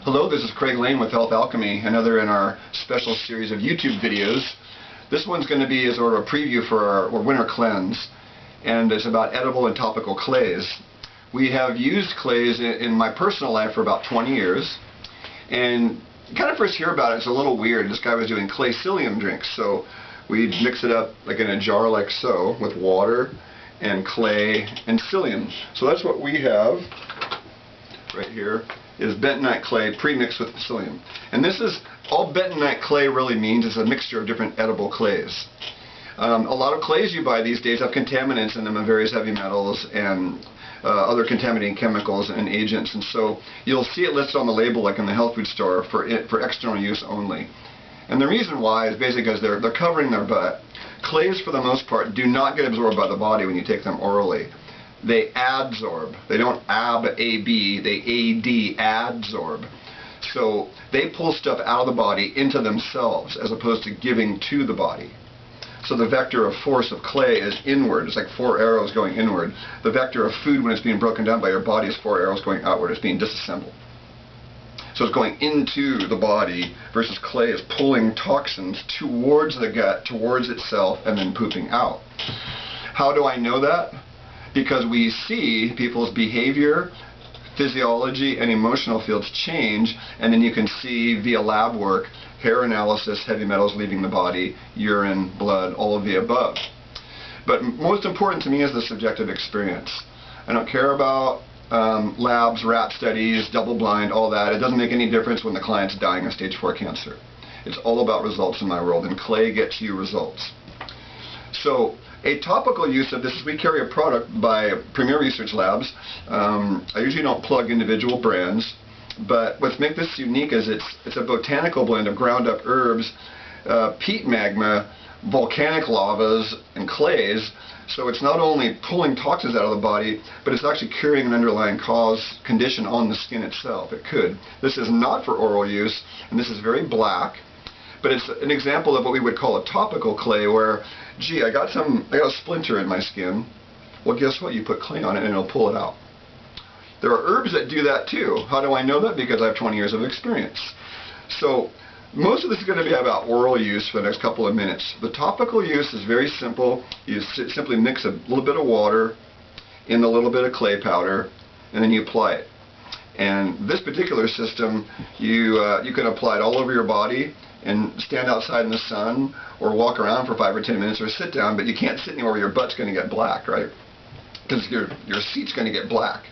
Hello, this is Craig Lane with Health Alchemy, another in our special series of YouTube videos. This one's going to be sort of a preview for our winter cleanse, and it's about edible and topical clays. We have used clays in my personal life for about 20 years, and you kind of first hear about it, it's a little weird. This guy was doing clay psyllium drinks, so we'd mix it up like in a jar like so with water and clay and psyllium. So that's what we have right here, is bentonite clay pre-mixed with psyllium. And this is, all bentonite clay really means is a mixture of different edible clays. A lot of clays you buy these days have contaminants in them of various heavy metals and other contaminating chemicals and agents, and so you'll see it listed on the label like in the health food store for external use only. And the reason why is basically because they're covering their butt. Clays, for the most part, do not get absorbed by the body when you take them orally. They adsorb. They don't A-B, they adsorb. So they pull stuff out of the body into themselves as opposed to giving to the body. So the vector of force of clay is inward. It's like 4 arrows going inward. The vector of food when it's being broken down by your body is 4 arrows going outward. It's being disassembled. So it's going into the body, versus clay is pulling toxins towards the gut, towards itself, and then pooping out. How do I know that? Because we see people's behavior, physiology, and emotional fields change, and then you can see via lab work, hair analysis, heavy metals leaving the body, urine, blood, all of the above. But most important to me is the subjective experience. I don't care about labs, rat studies, double-blind, all that. It doesn't make any difference when the client's dying of stage 4 cancer. It's all about results in my world, and clay gets you results. So a topical use of this is we carry a product by Premier Research Labs. I usually don't plug individual brands, but what makes this unique is it's a botanical blend of ground up herbs, peat magma, volcanic lavas, and clays. So it's not only pulling toxins out of the body, but it's actually curing an underlying condition on the skin itself. It could. This is not for oral use, and this is very black. But it's an example of what we would call a topical clay, where, gee, I got a splinter in my skin. Well, guess what? You put clay on it and it'll pull it out. There are herbs that do that too. How do I know that? Because I have 20 years of experience. So most of this is going to be about oral use for the next couple of minutes. The topical use is very simple. You simply mix a little bit of water in a little bit of clay powder, and then you apply it. And this particular system, you can apply it all over your body and stand outside in the sun or walk around for 5 or 10 minutes or sit down, but you can't sit anywhere where your butt's going to get black, right? Because your seat's going to get black.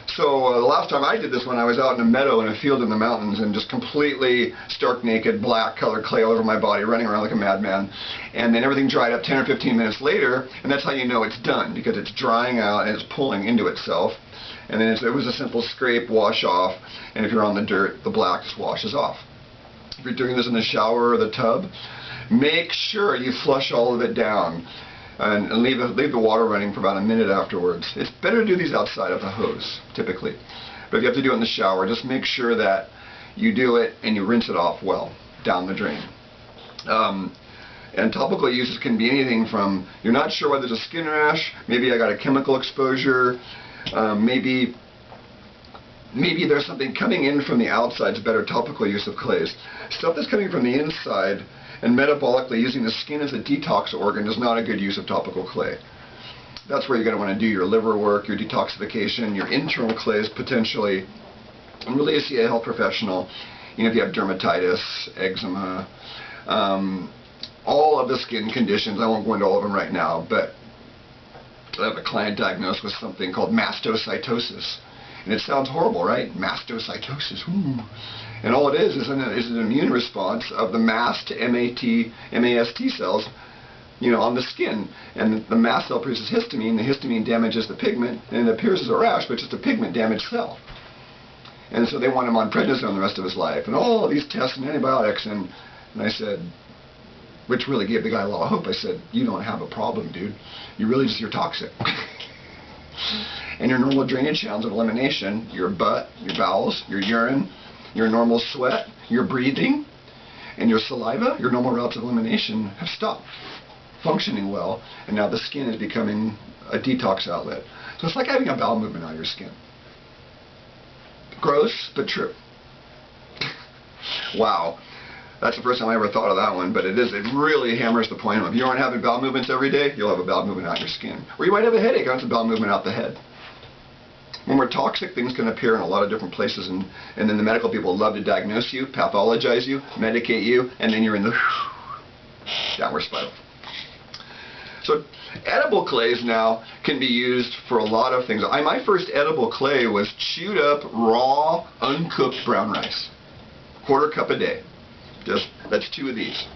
So the last time I did this, when I was out in a meadow in a field in the mountains and just completely stark naked, black colored clay all over my body, running around like a madman, and then everything dried up 10 or 15 minutes later, and that's how you know it's done, because it's drying out and it's pulling into itself. And then it was a simple scrape, wash off, and if you're on the dirt, the black just washes off. If you're doing this in the shower or the tub, make sure you flush all of it down and leave the water running for about a minute afterwards. It's better to do these outside of the hose, typically. But if you have to do it in the shower, just make sure that you do it and you rinse it off well, down the drain. And topical uses can be anything from, you're not sure whether it's a skin rash, maybe I got a chemical exposure, maybe there's something coming in from the outside. It's better topical use of clays. Stuff that's coming from the inside and metabolically using the skin as a detox organ is not a good use of topical clay. That's where you're going to want to do your liver work, your detoxification, your internal clays potentially, and really see a health professional. You know, if you have dermatitis, eczema, all of the skin conditions. I won't go into all of them right now, but I have a client diagnosed with something called mastocytosis. And it sounds horrible, right? Mastocytosis. Ooh. And all it is an immune response of the mast, MAST cells, you know, on the skin. And the mast cell produces histamine. The histamine damages the pigment, and it appears as a rash, but it's just a pigment-damaged cell. And so they want him on prednisone the rest of his life, and all these tests and antibiotics. And I said, which really gave the guy a lot of hope. I said, you don't have a problem, dude. You're toxic. And your normal drainage channels of elimination, your butt, your bowels, your urine, your normal sweat, your breathing, and your saliva, your normal routes of elimination have stopped functioning well, and now the skin is becoming a detox outlet. So it's like having a bowel movement out of your skin. Gross, but true. Wow. That's the first time I ever thought of that one, but it really hammers the point home. If you aren't having bowel movements every day, you'll have a bowel movement out your skin. Or you might have a headache, and it's a bowel movement out the head. When we're toxic, things can appear in a lot of different places, and then the medical people love to diagnose you, pathologize you, medicate you, and then you're in the downward spiral. So edible clays now can be used for a lot of things. My first edible clay was chewed up, raw, uncooked brown rice. Quarter cup a day. That's 2 of these.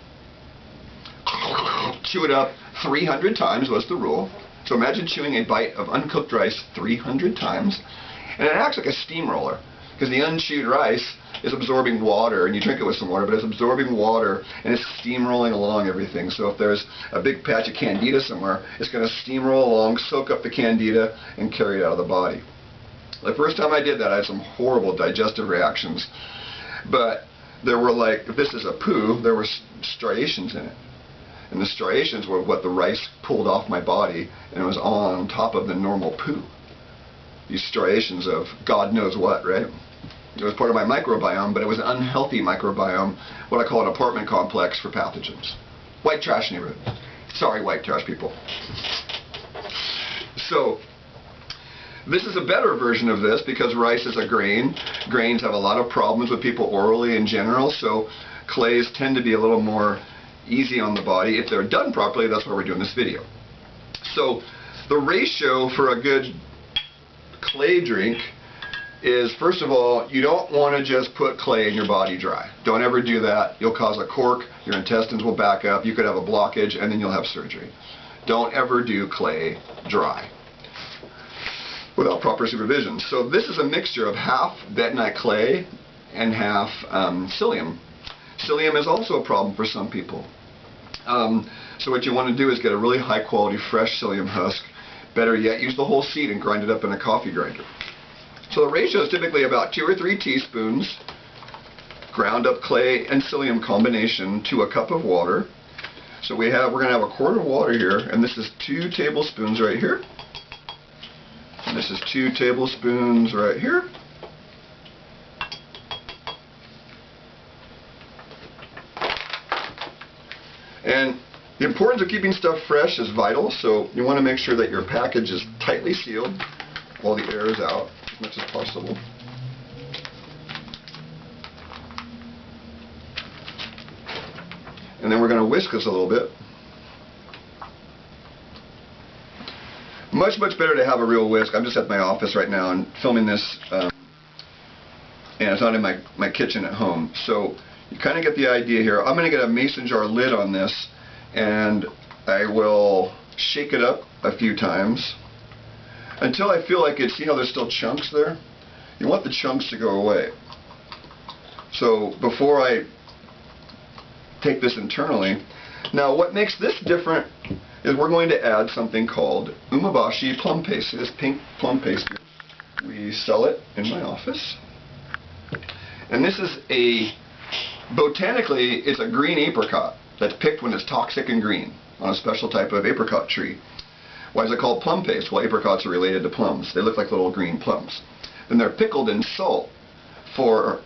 Chew it up 300 times was the rule. So imagine chewing a bite of uncooked rice 300 times. And it acts like a steamroller, because the unchewed rice is absorbing water, and you drink it with some water, but it's absorbing water and it's steamrolling along everything. So if there's a big patch of candida somewhere, it's going to steamroll along, soak up the candida, and carry it out of the body. The first time I did that, I had some horrible digestive reactions. But there were, like, if this is a poo, there were striations in it. And the striations were what the rice pulled off my body, and it was on top of the normal poo. These striations of God knows what, right? It was part of my microbiome, but it was an unhealthy microbiome, what I call an apartment complex for pathogens. White trash neighborhood. Sorry, white trash people. So, this is a better version of this because rice is a grain. Grains have a lot of problems with people orally in general, so clays tend to be a little more easy on the body. If they're done properly, that's why we're doing this video. So the ratio for a good clay drink is, first of all, you don't want to just put clay in your body dry. Don't ever do that. You'll cause a cork, your intestines will back up, you could have a blockage, and then you'll have surgery. Don't ever do clay dry without proper supervision. So this is a mixture of half bentonite clay and half psyllium. Psyllium is also a problem for some people. So what you want to do is get a really high quality fresh psyllium husk. Better yet, use the whole seed and grind it up in a coffee grinder. So the ratio is typically about 2 or 3 teaspoons ground up clay and psyllium combination to a cup of water. So we're going to have a quart of water here, and this is 2 tablespoons right here. And this is 2 tablespoons right here. And the importance of keeping stuff fresh is vital, so you want to make sure that your package is tightly sealed while the air is out as much as possible. And then we're going to whisk this a little bit. Much better to have a real whisk. I'm just at my office right now and filming this, and it's not in my kitchen at home. So you kind of get the idea here. I'm going to get a mason jar lid on this, and I will shake it up a few times until I feel like see how there's still chunks there? You want the chunks to go away. So before I take this internally, now what makes this different is we're going to add something called Umeboshi plum paste. See this pink plum paste here? We sell it in my office. And this is botanically, it's a green apricot that's picked when it's toxic and green on a special type of apricot tree. Why is it called plum paste? Well, apricots are related to plums. They look like little green plums. Then they're pickled in salt for